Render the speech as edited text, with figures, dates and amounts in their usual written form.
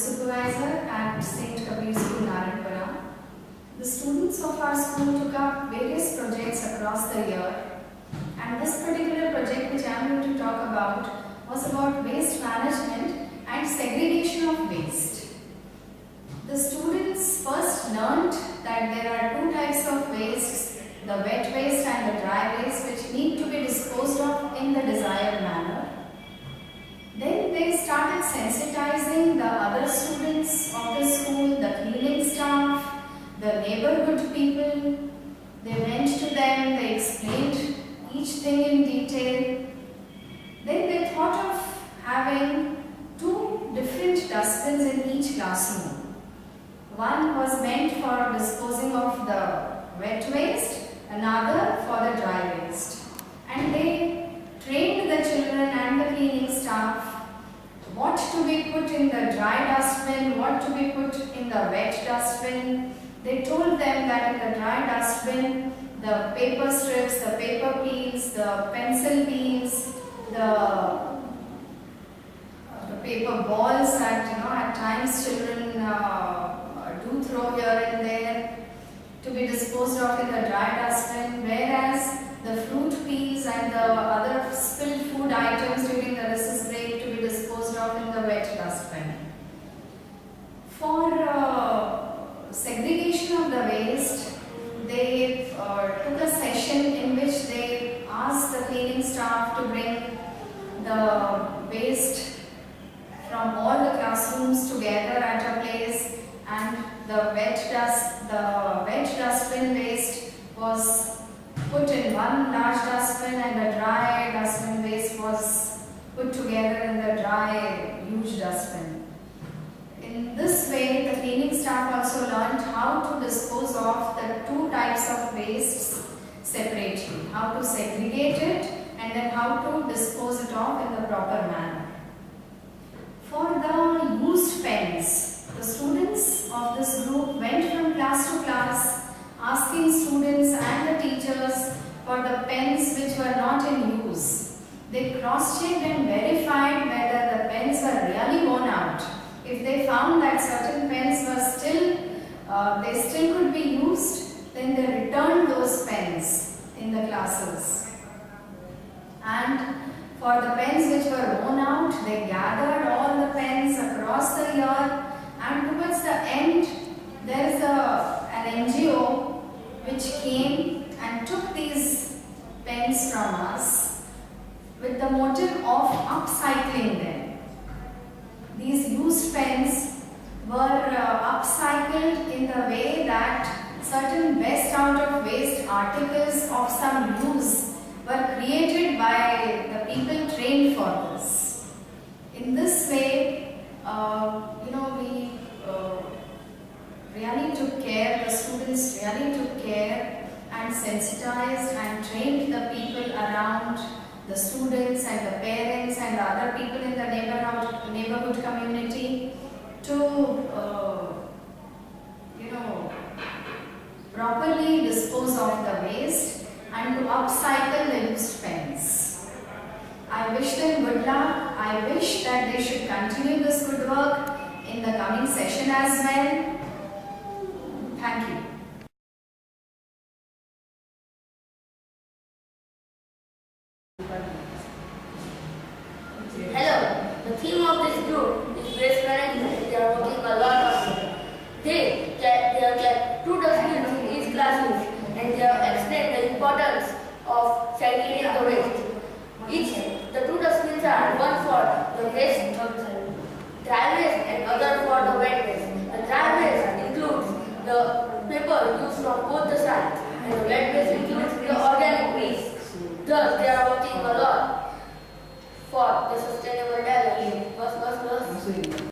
supervisor at St. Kabir School, Naranpura. The students of our school took up various projects across the year, and this particular project which I am going to talk about was about waste management and segregation of waste. The students first learnt that there are two types of waste, the wet waste and the dry waste, which need to be disposed of in the desired manner. Then they started sensitizing the other students of the school, the cleaning staff, the neighborhood people. They went to them, they explained each thing in detail. Then they thought of having two different dustbins in each classroom. One was meant for disposing of the wet waste, another for the dry waste. And they trained the children and the cleaning staff what to be put in the dry dustbin, what to be put in the wet dustbin. They told them that in the dry dustbin, the paper strips, the paper peels, the pencil peels, the paper balls that at times children do throw here and there, to be disposed of in the dry dustbin, whereas the fruit peels and the other spilled food items during the recess break to be disposed of in the wet dustbin. For segregation of the waste, they took a session in which they asked the cleaning staff to bring the waste from all the classrooms together at a place, and the wet dustbin waste was put in one large dustbin and the dry dustbin waste was put together in the dry huge dustbin. In this way, the cleaning staff also learned how to dispose of the two types of wastes separately, how to segregate it and then how to dispose it off in the proper manner. For the used pens, the students of this group went from class to class asking students and the teachers for the pens which were not in use. They cross-checked and verified whether the pens were really worn out. If they found that certain pens were they still could be used, then they returned those pens in the classes. And for the pens which were worn out, they gathered all the pens across the year, and towards the end, there is an NGO which came and took these pens from us with the motive of upcycling them. These used pens were upcycled in the way that certain best out of waste articles of some use were created by the people trained for this. In this way, we really took care, the students really took care and sensitized and trained the people around, the students and the parents and the other people in the neighborhood community to properly dispose of the waste and to upcycle the used pens. I wish them good luck. I wish that they should continue this good work in the coming session as well. Thank you. Hello, the theme of this group is waste management. They are working a lot on it. They have kept two dustbins in each classroom, and they have explained the importance of segregating the waste. The two dustbins are one for the waste, dry waste, and other for the wet waste. The dry waste includes the paper used from both the sides, and the wet waste includes the organic waste. Thus, they are working a lot for the sustainable development.